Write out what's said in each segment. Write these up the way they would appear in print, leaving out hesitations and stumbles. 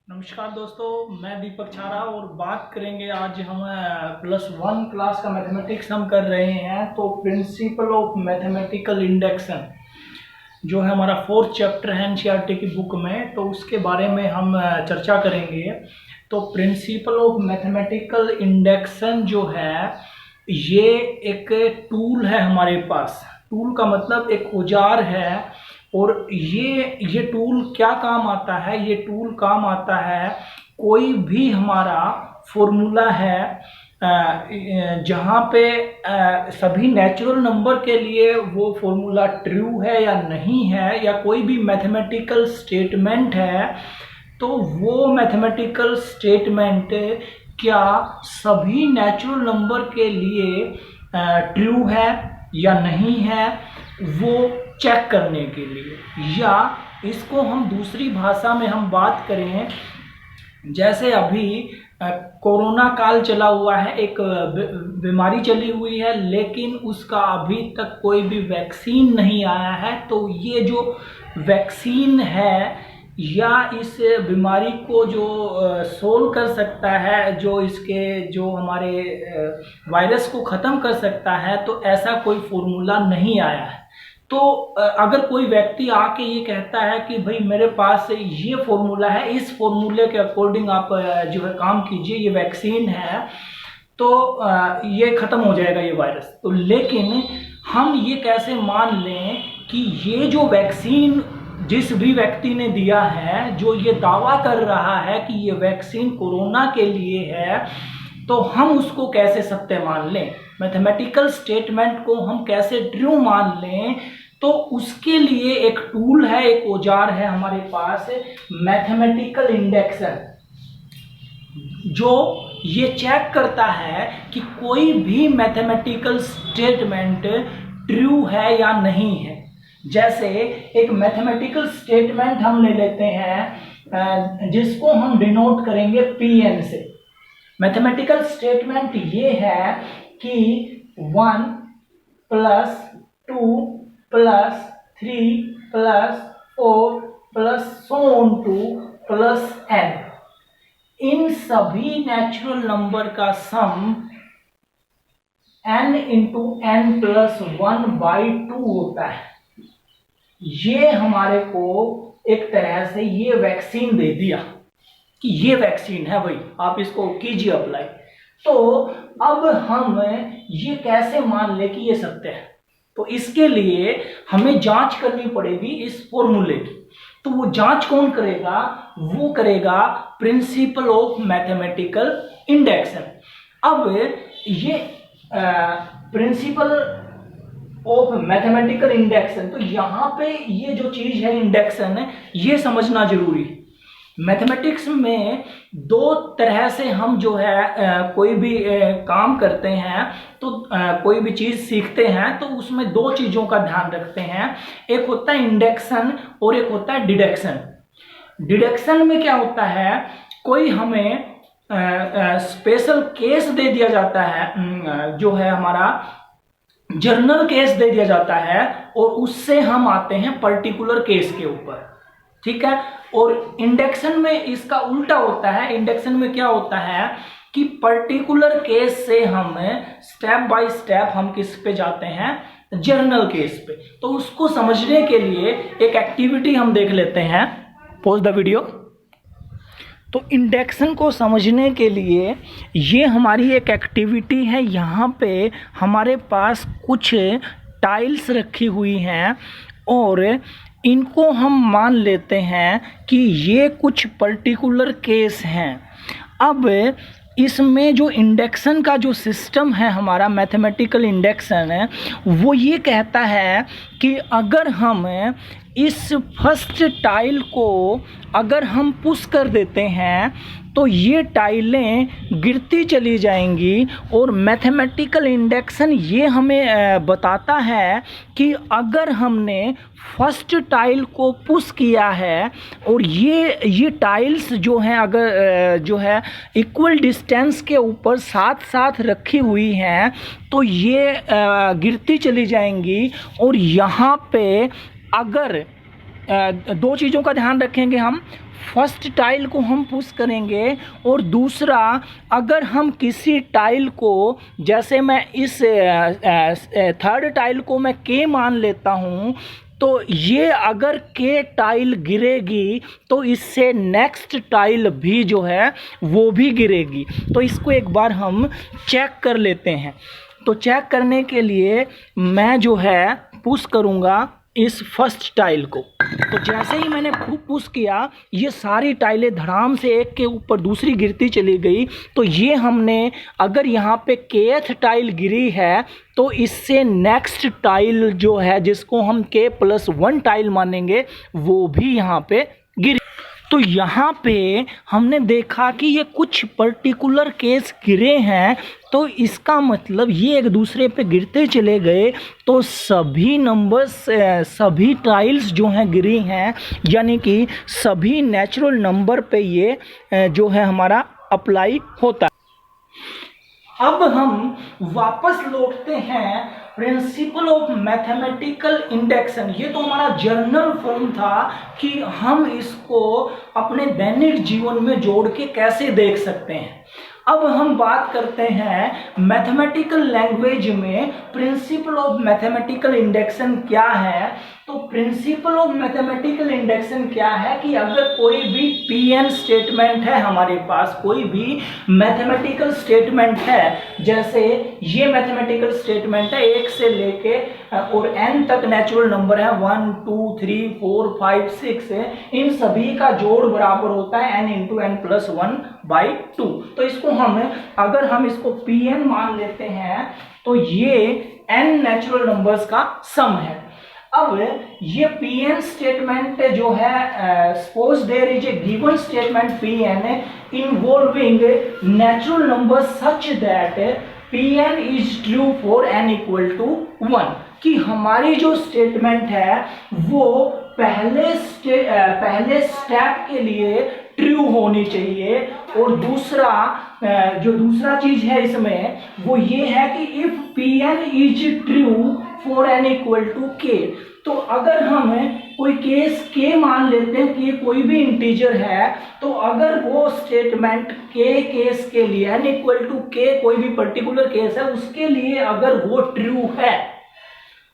नमस्कार दोस्तों, मैं दीपक छारा और बात करेंगे। आज हम +1 क्लास का मैथमेटिक्स हम कर रहे हैं। तो प्रिंसिपल ऑफ मैथमेटिकल इंडेक्शन जो है हमारा 4th चैप्टर है एनसीईआरटी की बुक में, तो उसके बारे में हम चर्चा करेंगे। तो प्रिंसिपल ऑफ मैथमेटिकल इंडेक्शन जो है ये एक टूल है हमारे पास। टूल का मतलब एक औजार है। और ये टूल क्या काम आता है? ये टूल काम आता है कोई भी हमारा फॉर्मूला है जहाँ पे सभी नेचुरल नंबर के लिए वो फॉर्मूला ट्रू है या नहीं है, या कोई भी मैथमेटिकल स्टेटमेंट है, तो वो मैथमेटिकल स्टेटमेंट क्या सभी नेचुरल नंबर के लिए ट्रू है या नहीं है, वो चेक करने के लिए। या इसको हम दूसरी भाषा में हम बात करें, जैसे अभी कोरोना काल चला हुआ है, एक बीमारी चली हुई है, लेकिन उसका अभी तक कोई भी वैक्सीन नहीं आया है। तो ये जो वैक्सीन है या इस बीमारी को जो सोल्व कर सकता है, जो हमारे वायरस को ख़त्म कर सकता है, तो ऐसा कोई फॉर्मूला नहीं आया है। तो अगर कोई व्यक्ति आके ये कहता है कि भाई मेरे पास ये फॉर्मूला है, इस फॉर्मूले के अकॉर्डिंग आप जो है काम कीजिए, ये वैक्सीन है, तो ये ख़त्म हो जाएगा ये वायरस। तो लेकिन हम ये कैसे मान लें कि ये जो वैक्सीन जिस भी व्यक्ति ने दिया है, जो ये दावा कर रहा है कि ये वैक्सीन कोरोना के लिए है, तो हम उसको कैसे सत्य मान लें? मैथमेटिकल स्टेटमेंट को हम कैसे ट्रू मान लें? तो उसके लिए एक टूल है, एक औजार है हमारे पास, मैथमेटिकल इंडेक्शन, जो ये चेक करता है कि कोई भी मैथमेटिकल स्टेटमेंट ट्रू है या नहीं है। जैसे एक मैथमेटिकल स्टेटमेंट हम ले लेते हैं जिसको हम डिनोट करेंगे Pn से। मैथमेटिकल स्टेटमेंट ये है कि 1 + 2 + 3 + 4 + n, इन सभी नेचुरल नंबर का सम n × n+1/2 होता है। ये हमारे को एक तरह से ये वैक्सीन दे दिया कि ये वैक्सीन है भाई, आप इसको कीजिए अप्लाई। तो अब हम ये कैसे मान ले कि ये सत्य है? तो इसके लिए हमें जांच करनी पड़ेगी इस फॉर्मूले की। तो वो जांच कौन करेगा? वो करेगा प्रिंसिपल ऑफ मैथमेटिकल इंडेक्शन। अब ये प्रिंसिपल ऑफ मैथमेटिकल इंडेक्शन, तो यहाँ पे ये जो चीज है इंडेक्शन है, ये समझना जरूरी है। मैथमेटिक्स में दो तरह से हम जो है कोई भी काम करते हैं, तो कोई भी चीज़ सीखते हैं, तो उसमें दो चीज़ों का ध्यान रखते हैं। एक होता है इंडेक्शन और एक होता है डिडक्शन। डिडक्शन में क्या होता है, कोई हमें स्पेशल केस दे दिया जाता है, जो है हमारा जर्नल केस दे दिया जाता है, और उससे हम आते हैं पर्टिकुलर केस के ऊपर, ठीक है। और इंडेक्शन में इसका उल्टा होता है। इंडेक्शन में क्या होता है कि पर्टिकुलर केस से हम स्टेप बाय स्टेप हम किस पे जाते हैं? जर्नल केस पे। तो उसको समझने के लिए एक एक्टिविटी हम देख लेते हैं। Pause the video. तो इंडेक्शन को समझने के लिए ये हमारी एक एक्टिविटी है। यहाँ पे हमारे पास कुछ टाइल्स रखी हुई हैं और इनको हम मान लेते हैं कि ये कुछ पर्टिकुलर केस हैं। अब इसमें जो इंडेक्शन का जो सिस्टम है, हमारा मैथमेटिकल इंडेक्शन है, वो ये कहता है कि अगर हम इस फर्स्ट टाइल को अगर हम पुश कर देते हैं तो ये टाइलें गिरती चली जाएंगी। और मैथमेटिकल इंडेक्शन ये हमें बताता है कि अगर हमने फर्स्ट टाइल को पुश किया है और ये टाइल्स जो हैं, अगर जो है इक्वल डिस्टेंस के ऊपर साथ साथ रखी हुई हैं, तो ये गिरती चली जाएंगी। और यहाँ पे अगर दो चीज़ों का ध्यान रखेंगे हम। फर्स्ट टाइल को हम पुश करेंगे और दूसरा, अगर हम किसी टाइल को, जैसे मैं इस थर्ड टाइल को मैं के मान लेता हूँ, तो ये अगर के टाइल गिरेगी तो इससे नेक्स्ट टाइल भी जो है वो भी गिरेगी। तो इसको एक बार हम चेक कर लेते हैं। तो चेक करने के लिए मैं जो है पुश करूँगा इस फर्स्ट टाइल को। तो जैसे ही मैंने पुश किया, ये सारी टाइलें धड़ाम से एक के ऊपर दूसरी गिरती चली गई। तो ये हमने, अगर यहाँ पे केथ टाइल गिरी है तो इससे नेक्स्ट टाइल जो है, जिसको हम K+1 टाइल मानेंगे, वो भी यहाँ पे गिरी। तो यहाँ पे हमने देखा कि ये कुछ पर्टिकुलर केस गिरे हैं, तो इसका मतलब ये एक दूसरे पे गिरते चले गए, तो सभी नंबर्स, सभी टाइल्स जो हैं गिरी हैं, यानी कि सभी नेचुरल नंबर पे ये जो है हमारा अप्लाई होता है। अब हम वापस लौटते हैं प्रिंसिपल ऑफ मैथमेटिकल इंडेक्शन। ये तो हमारा जर्नल फॉर्म था कि हम इसको अपने दैनिक जीवन में जोड़ के कैसे देख सकते हैं। अब हम बात करते हैं मैथमेटिकल लैंग्वेज में प्रिंसिपल ऑफ मैथमेटिकल इंडेक्शन क्या है। तो प्रिंसिपल ऑफ मैथमेटिकल इंडेक्शन क्या है कि अगर कोई भी पीएन स्टेटमेंट है, हमारे पास कोई भी मैथमेटिकल स्टेटमेंट है, जैसे ये मैथमेटिकल स्टेटमेंट है, 1 से लेके और n तक नेचुरल नंबर है, 1 2 3 4 5 6 है, इन सभी का जोड़ बराबर होता है n × n+1/2। तो इसको हम, अगर हम इसको pn मान लेते हैं तो ये n नेचुरल नंबर्स का सम है। अब ये pn स्टेटमेंट जो है, suppose there is a given statement pn involving natural number such that pn is true for n = 1, कि हमारी जो स्टेटमेंट है वो पहले स्टेप के लिए ट्रू होनी चाहिए। और दूसरा, जो दूसरा चीज है इसमें, वो ये है कि if pn is true for n = k, तो अगर हम कोई केस k मान लेते हैं कि कोई भी इंटीजर है, तो अगर वो स्टेटमेंट k केस के लिए, n = k कोई भी पर्टिकुलर केस है, उसके लिए अगर वो ट्रू है,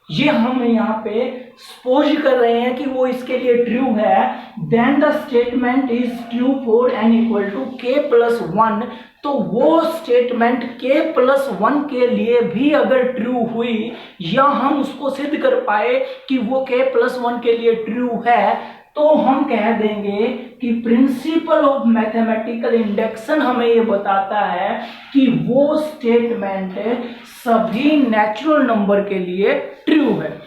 ये हम यहाँ पे सपोज कर रहे हैं कि वो इसके लिए ट्रू है, then the statement is true for n = K+1। तो वो स्टेटमेंट K+1 के लिए भी अगर ट्रू हुई, या हम उसको सिद्ध कर पाए कि वो K+1 के लिए ट्रू है, तो हम कह देंगे कि प्रिंसिपल ऑफ मैथमेटिकल इंडेक्शन हमें ये बताता है कि वो स्टेटमेंट सभी नेचुरल नंबर के लिए ट्रू है।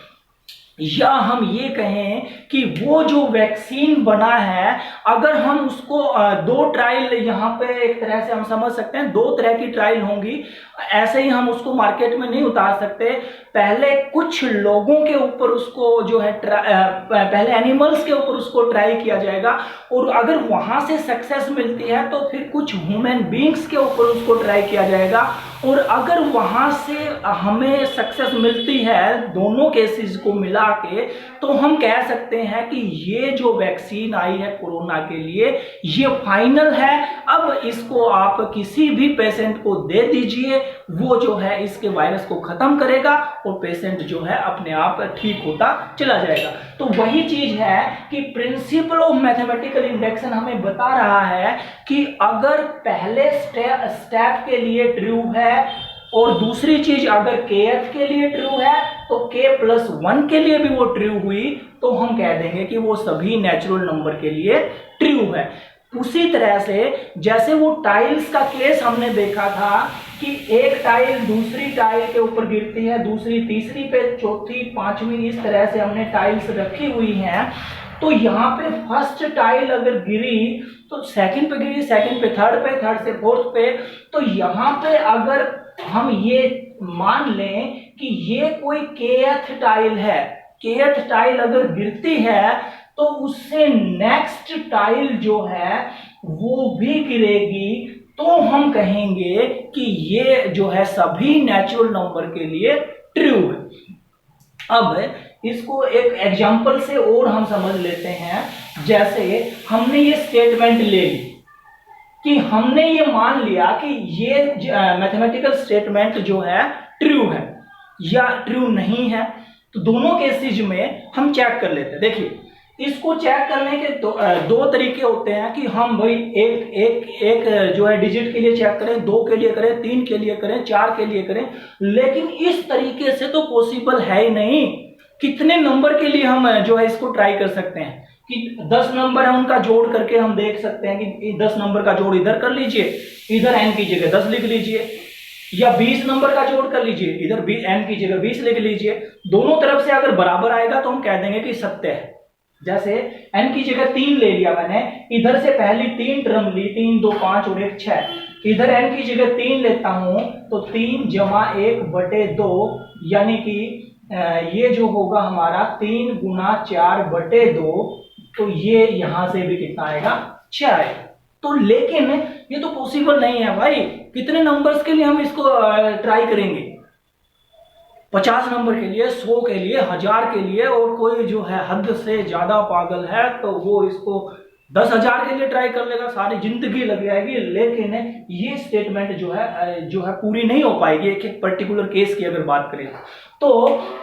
या हम ये कहें कि वो जो वैक्सीन बना है, अगर हम उसको दो ट्रायल, यहाँ पे एक तरह से हम समझ सकते हैं 2 तरह की ट्रायल होंगी, ऐसे ही हम उसको मार्केट में नहीं उतार सकते। पहले कुछ लोगों के ऊपर उसको जो है पहले एनिमल्स के ऊपर उसको ट्राई किया जाएगा, और अगर वहां से सक्सेस मिलती है तो फिर कुछ ह्यूमन बींग्स के ऊपर उसको ट्राई किया जाएगा, और अगर वहां से हमें सक्सेस मिलती है दोनों केसेस को मिला के, तो हम कह सकते हैं कि ये जो वैक्सीन आई है कोरोना के लिए, ये फाइनल है। अब इसको आप किसी भी पेशेंट को दे दीजिए, वो जो है इसके वायरस को खत्म करेगा और पेशेंट जो है अपने आप ठीक होता चला जाएगा। तो वही चीज है कि प्रिंसिपल ऑफ मैथमेटिकल इंडेक्शन हमें बता रहा है कि अगर पहले स्टेप के लिए ट्रू है, और दूसरी चीज अगर kth के लिए ट्रू है, तो K+1 के लिए भी वो ट्रू हुई, तो हम कह देंगे कि वो सभी नेचुरल नंबर के लिए ट्रू है। उसी तरह से जैसे वो टाइल्स का केस हमने देखा था कि एक टाइल दूसरी टाइल के ऊपर गिरती है, दूसरी तीसरी पे, चौथी पांचवी, इस तरह से हमने टाइल्स रखी हुई हैं। तो यहाँ पे फर्स्ट टाइल अगर गिरी तो सेकंड पे गिरी, सेकंड पे थर्ड पे, थर्ड से फोर्थ पे। तो यहाँ पे अगर हम ये मान लें कि ये कोई kth टाइल है, kth टाइल अगर गिरती है तो उससे नेक्स्ट टाइल जो है वो भी गिरेगी, तो हम कहेंगे कि ये जो है सभी नेचुरल नंबर के लिए ट्रू है। अब इसको एक एग्जाम्पल से और हम समझ लेते हैं। जैसे हमने ये स्टेटमेंट ले ली कि हमने ये मान लिया कि ये मैथमेटिकल स्टेटमेंट जो है ट्रू है या ट्रू नहीं है, तो दोनों केसेज में हम चेक कर लेते हैं। देखिए, इसको चेक करने के दो तरीके होते हैं कि हम भाई एक जो है डिजिट के लिए चेक करें, 2 के लिए करें, 3 के लिए करें, 4 के लिए करें, लेकिन इस तरीके से तो पॉसिबल है ही नहीं। कितने नंबर के लिए हम जो है इसको ट्राई कर सकते हैं कि 10 नंबर है उनका जोड़ करके हम देख सकते हैं कि 10 नंबर का जोड़ इधर कर लीजिए, इधर n की जगह 10 लिख लीजिए, या 20 नंबर का जोड़ कर लीजिए, इधर n की जगह 20 लिख लीजिए। दोनों तरफ से अगर बराबर आएगा तो हम कह देंगे कि सत्य है। जैसे n की जगह 3 ले लिया मैंने, इधर से पहली 3 टर्म ली, 3 2 5 और 1 6, इधर n की जगह 3 लेता हूं तो 3 जमा 1 बटे 2, यानी कि ये जो होगा हमारा 3 गुना 4 बटे 2, तो ये यहां से भी कितना आएगा, 6 आएगा। तो लेकिन ये तो पॉसिबल नहीं है भाई। कितने नंबर्स के लिए हम इसको ट्राई करेंगे? 50 नंबर के लिए, 100 के लिए, 1000 के लिए, और कोई जो है हद से ज्यादा पागल है तो वो इसको 10,000 के लिए ट्राई कर लेगा, सारी जिंदगी लग जाएगी। लेकिन ये स्टेटमेंट जो है पूरी नहीं हो पाएगी एक पर्टिकुलर केस की अगर बात करें तो।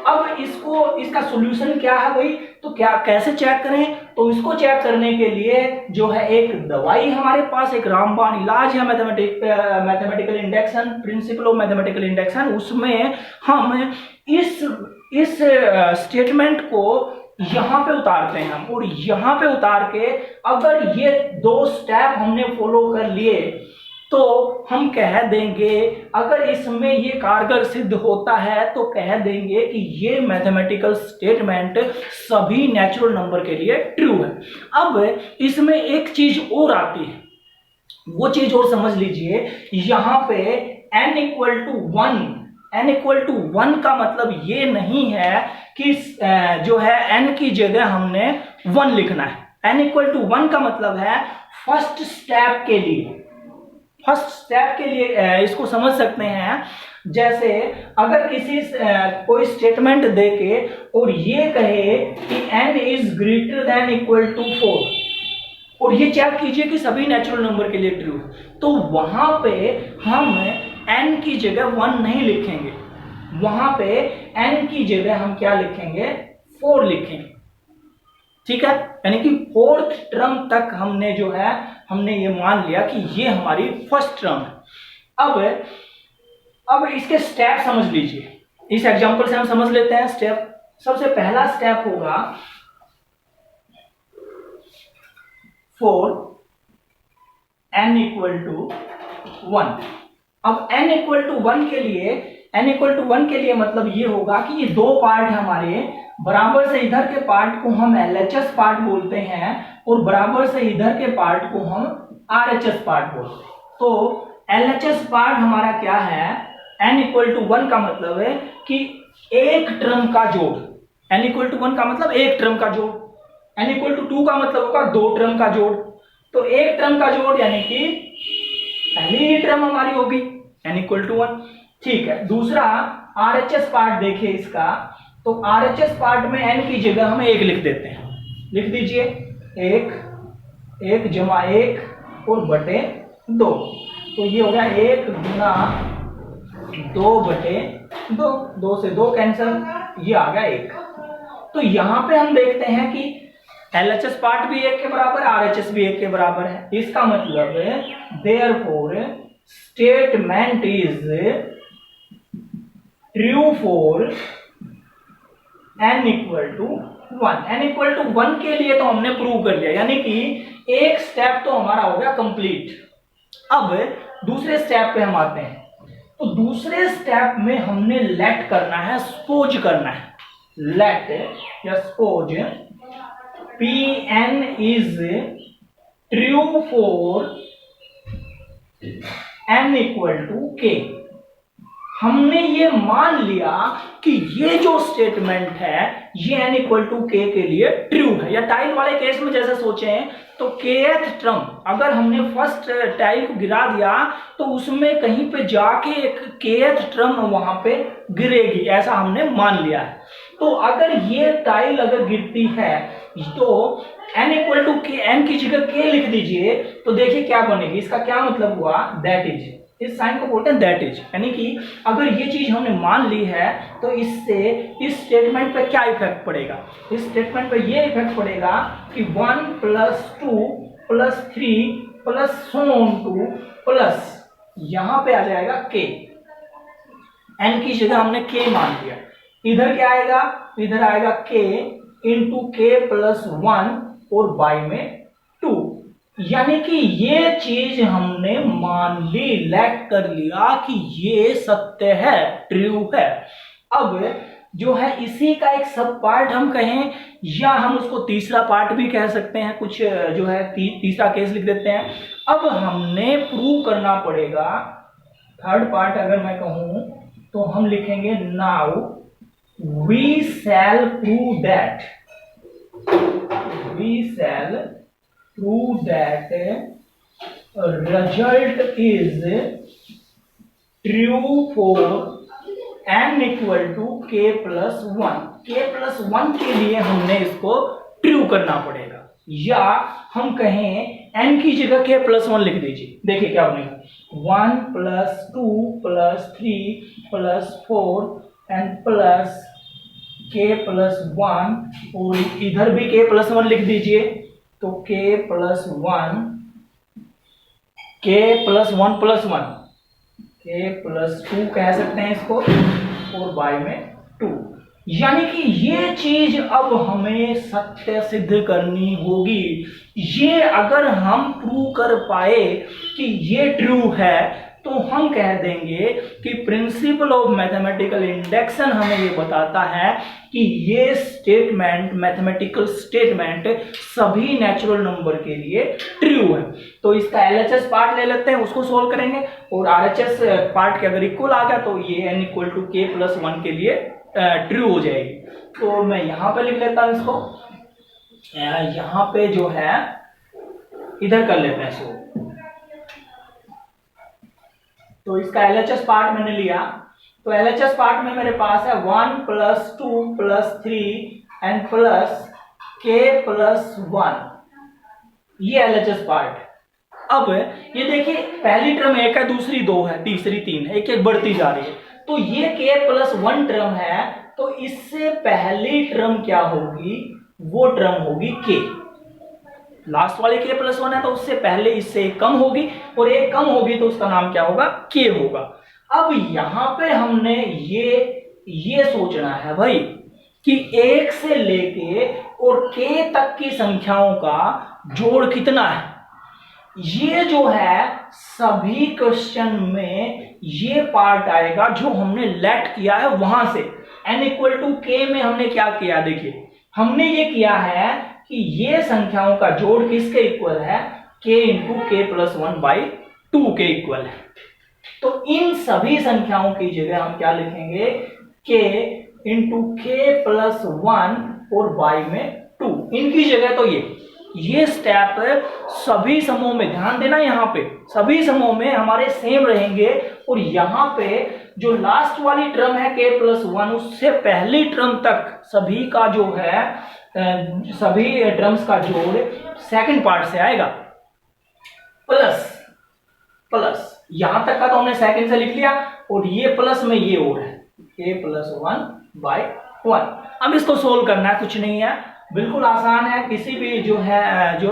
अब इसका सॉल्यूशन क्या है भाई? तो क्या कैसे चेक करें? तो इसको चेक करने के लिए जो है एक दवाई हमारे पास, एक रामबाण इलाज है mathematical induction, principal of mathematical induction. उसमें हम इस स्टेटमेंट को यहां पे उतारते हैं हम, और यहां पे उतार के अगर ये 2 स्टेप हमने फॉलो कर लिए तो हम कह देंगे, अगर इसमें ये कारगर सिद्ध होता है तो कह देंगे कि ये मैथमेटिकल स्टेटमेंट सभी नेचुरल नंबर के लिए ट्रू है। अब इसमें एक चीज और आती है, वो चीज और समझ लीजिए। यहां पे n इक्वल टू 1 का मतलब ये नहीं है कि जो है n की जगह हमने 1 लिखना है। n इक्वल टू 1 का मतलब है फर्स्ट स्टेप के लिए इसको समझ सकते हैं। जैसे अगर कोई स्टेटमेंट देके और ये कहे कि n is greater than equal to 4, और ये चेक कीजिए कि सभी नेचुरल नंबर के लिए ट्रू है, तो वहां पे हम n की जगह 1 नहीं लिखेंगे, वहां पे n की जगह हम क्या लिखेंगे, 4 लिखेंगे। ठीक है, यानी कि 4th टर्म तक हमने ये मान लिया कि ये हमारी फर्स्ट टर्म है। अब इसके स्टेप समझ लीजिए, इस एग्जांपल से हम समझ लेते हैं स्टेप। सबसे पहला स्टेप होगा 4 n इक्वल टू 1। अब n इक्वल टू 1 के लिए मतलब ये होगा कि ये 2 पार्ट हमारे, बराबर से इधर के पार्ट को हम LHS पार्ट बोलते हैं और बराबर से इधर के पार्ट को हम RHS पार्ट बोलते हैं। तो LHS पार्ट हमारा क्या है, n इक्वल टू 1 का मतलब है कि एक टर्म का जोड़, n इक्वल टू 1 का मतलब एक टर्म का जोड़, n इक्वल टू 2 का मतलब होगा 2 टर्म का जोड़। तो एक टर्म का जोड़ यानी कि पहली ही टर्म हमारी होगी n इक्वल टू 1। ठीक है, दूसरा RHS पार्ट देखिए इसका, तो RHS पार्ट में n की जगह हम 1 लिख देते हैं। लिख दीजिए 1 जमा 1 और बटे 2, तो ये हो गया 1 गुना 2 बटे 2, 2 से 2 कैंसिल, ये आ गया 1। तो यहां पे हम देखते हैं कि LHS पार्ट भी 1 के बराबर, RHS भी 1 के बराबर है। इसका मतलब therefore statement is true for n equal to 1। n equal to 1 के लिए तो हमने प्रूव कर लिया, यानी कि एक स्टेप तो हमारा हो गया कंप्लीट। अब दूसरे स्टेप पे हम आते हैं, तो दूसरे स्टेप में हमने लेट करना है, सपोज करना है, लेट या suppose Pn is true for n equal to k। हमने ये मान लिया कि ये जो स्टेटमेंट है ये n इक्वल टू k के लिए ट्रू है। या टाइल वाले केस में जैसे सोचें तो kth टर्म, अगर हमने फर्स्ट टाइल को गिरा दिया तो उसमें कहीं पे जाके एक kth टर्म वहां पे गिरेगी, ऐसा हमने मान लिया है। तो अगर ये टाइल अगर गिरती है तो n इक्वल टू के, n की जगह k लिख दीजिए, तो देखिए क्या बनेगी। इसका क्या मतलब हुआ, दैट इज, इस साइन को बोलते हैं दैट इज, यानी कि अगर ये चीज हमने मान ली है तो इससे इस स्टेटमेंट पे क्या इफेक्ट पड़ेगा, इस स्टेटमेंट पे ये इफेक्ट पड़ेगा कि 1 plus 2 plus 3 plus so on 2 plus यहां पे आ जाएगा k, n की जगह हमने k मान लिया। इधर क्या आएगा, इधर आएगा k इंटू के प्लस 1 और बाई में 2, यानी कि ये चीज हमने मान ली, लेट कर लिया कि ये सत्य है, ट्रू है। अब जो है इसी का एक सब पार्ट हम कहें, या हम उसको तीसरा पार्ट भी कह सकते हैं, कुछ जो है तीसरा केस लिख देते हैं। अब हमने प्रूव करना पड़ेगा, थर्ड पार्ट अगर मैं कहूं तो हम लिखेंगे now we shall prove that, we shall prove that result is true for n equal to k plus 1। k plus 1 के लिए हमने इसको ट्रू करना पड़ेगा, या हम कहें n की जगह k plus 1 लिख दीजिए। देखिए क्या बनेगा, 1 plus 2 plus 3 plus 4 and plus k plus 1, और इधर भी k प्लस 1 लिख दीजिए, तो k plus 1 plus 1 k plus 2 कह सकते हैं इसको, और बाई में 2, यानी कि ये चीज अब हमें सत्य सिद्ध करनी होगी। ये अगर हम प्रूव कर पाए कि ये ट्रू है तो हम कह देंगे कि प्रिंसिपल ऑफ मैथमेटिकल इंडक्शन हमें ये बताता है कि ये स्टेटमेंट, मैथमेटिकल स्टेटमेंट सभी नेचुरल नंबर के लिए ट्रू है। तो इसका एलएचएस पार्ट ले लेते हैं, उसको सोल्व करेंगे, और आरएचएस पार्ट के अगर इक्वल आ गया तो ये n इक्वल टू के प्लस 1 के लिए ट्रू हो जाएगी। तो मैं यहां पे लिख लेता हूं इसको, यहां पे जो है इधर कर लेते हैं इसको। तो इसका एलएचएस पार्ट मैंने लिया, तो एलएचएस पार्ट में मेरे पास है 1 plus 2 plus 3 and plus k plus 1, ये एलएचएस पार्ट। अब ये देखिए पहली टर्म 1 है, दूसरी 2 है, तीसरी 3 है, एक एक बढ़ती जा रही है। तो ये k प्लस 1 टर्म है, तो इससे पहली टर्म क्या होगी, वो टर्म होगी k। लास्ट वाले k प्लस 1 है तो उससे पहले इससे एक कम होगी, और एक कम होगी तो उसका नाम क्या होगा, k होगा। अब यहां पे हमने ये सोचना है भाई कि 1 से लेके और k तक की संख्याओं का जोड़ कितना है। ये जो है सभी क्वेश्चन में ये पार्ट आएगा जो हमने लेट किया है वहां से। n इक्वल टू k में हमने क्या किया, देखिए हमने ये किया है कि ये संख्याओं का जोड़ किसके इक्वल है, k इंटू के प्लस 1 बाई 2 के इक्वल है। तो इन सभी संख्याओं की जगह हम क्या लिखेंगे, k इंटू के प्लस 1 और बाई में 2, इनकी जगह। तो ये स्टेप सभी समूह में ध्यान देना, यहाँ पे सभी समूह में हमारे सेम रहेंगे, और यहाँ पे जो लास्ट वाली टर्म है k प्लस 1, उससे पहली टर्म तक सभी का जो है सभी टर्म्स का जोड़ सेकंड पार्ट से आएगा, प्लस यहां तक का तो हमने सेकंड से लिख लिया, और ये प्लस में ये और है k प्लस 1 बाई 1। अब इसको सोल्व करना है, कुछ नहीं है, बिल्कुल आसान है। किसी भी जो है जो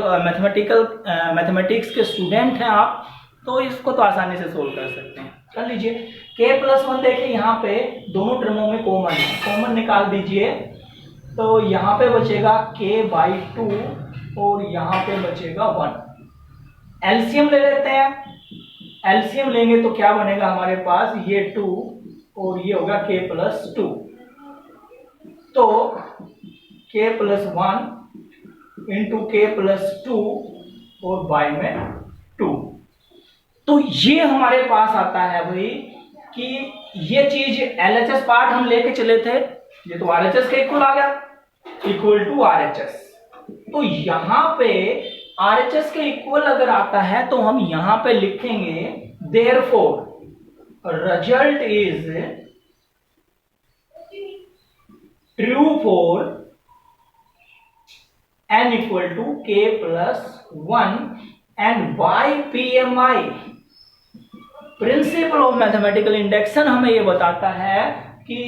मैथमेटिक्स के स्टूडेंट हैं आप, तो इसको तो आसानी से सोल्व कर सकते हैं। कर लीजिए k प्लस 1, देखिए यहाँ पे दोनों टर्मों में कॉमन है, कॉमन निकाल दीजिए, तो यहाँ पे बचेगा k बाई 2 और यहाँ पे बचेगा 1। एलसीएम ले लेते हैं, एलसीएम लेंगे तो क्या बनेगा हमारे पास, ये 2 और ये होगा k प्लस 2, तो k प्लस 1 इंटू के प्लस 2 और बाई में 2। तो ये हमारे पास आता है भाई कि ये चीज एलएचएस पार्ट हम लेके चले थे, ये तो आरएचएस के इक्वल आ गया, इक्वल टू आरएचएस। तो यहां पे आरएचएस के इक्वल अगर आता है तो हम यहां पे लिखेंगे therefore result is true for n equal to k plus 1 and by PMI। Principle of mathematical induction हमें ये बताता है कि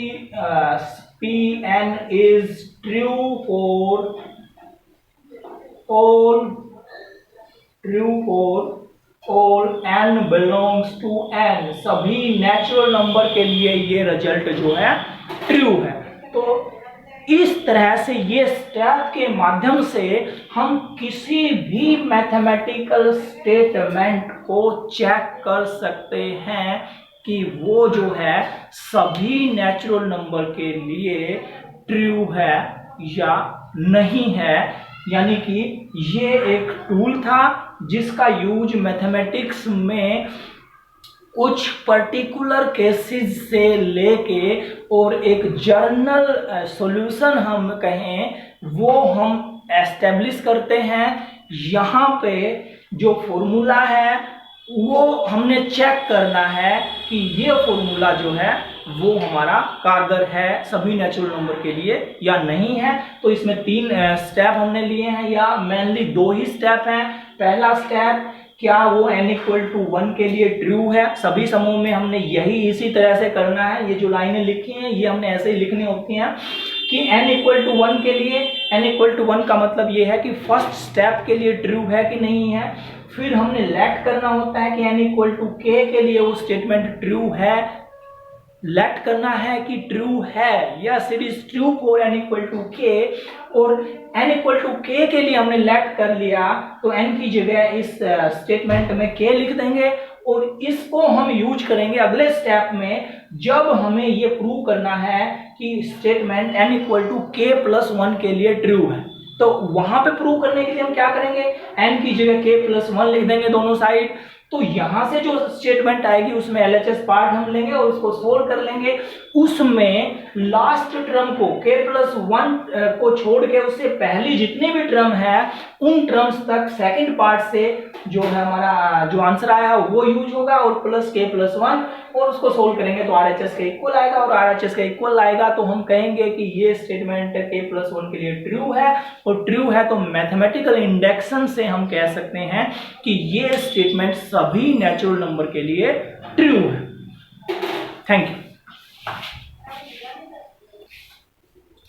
Pn is true for all n belongs to n। सभी नेचुरल नंबर के लिए ये रिजल्ट जो है ट्रू है। तो इस तरह से ये स्टेप के माध्यम से हम किसी भी मैथमेटिकल स्टेटमेंट को चेक कर सकते हैं कि वो जो है सभी नेचुरल नंबर के लिए ट्रू है या नहीं है। यानी कि ये एक टूल था जिसका यूज मैथमेटिक्स में कुछ पर्टिकुलर केसेस से लेके और एक जर्नल सॉल्यूशन हम कहें वो हम एस्टेब्लिश करते हैं। यहाँ पे जो फॉर्मूला है वो हमने चेक करना है कि ये फॉर्मूला जो है वो हमारा कारगर है सभी नेचुरल नंबर के लिए या नहीं है। तो इसमें 3 स्टेप हमने लिए हैं या मेनली 2 ही स्टेप हैं। पहला स्टेप, क्या वो n इक्वल टू 1 के लिए ट्रू है। सभी समूह में हमने यही इसी तरह से करना है। ये जो लाइनें लिखी हैं ये हमने ऐसे ही लिखनी होती हैं कि n इक्वल टू 1 के लिए, n इक्वल टू 1 का मतलब ये है कि फर्स्ट स्टेप के लिए ट्रू है कि नहीं है। फिर हमने लेट करना होता है कि n इक्वल टू k के लिए वो स्टेटमेंट ट्रू है। लेट करना है कि ट्रू है, yes it is true for n equal to k। और n इक्वल टू k के लिए हमने लेट कर लिया तो n की जगह इस स्टेटमेंट में k लिख देंगे और इसको हम यूज करेंगे अगले स्टेप में जब हमें ये प्रूव करना है कि statement n equal to k plus 1 के लिए ट्रू है। तो वहां पे प्रूव करने के लिए हम क्या करेंगे, n की जगह k प्लस 1 लिख देंगे दोनों साइड। तो यहां से जो स्टेटमेंट आएगी उसमें LHS पार्ट हम लेंगे और उसको सोल्व कर लेंगे। उसमें लास्ट टर्म को k प्लस 1 को छोड़ के उससे पहली जितनी भी टर्म है उन टर्म्स तक सेकंड पार्ट से जो है हमारा जो आंसर आया वो यूज होगा और प्लस k प्लस 1 और उसको सोल्व करेंगे तो RHS का इक्वल आएगा और RHS का इक्वल आएगा तो हम कहेंगे कि ये स्टेटमेंट k प्लस 1 के लिए ट्रू है। और ट्रू है तो मैथमेटिकल इंडक्शन से हम कह सकते हैं कि ये स्टेटमेंट सभी नेचुरल नंबर के लिए ट्रू है। Thank you.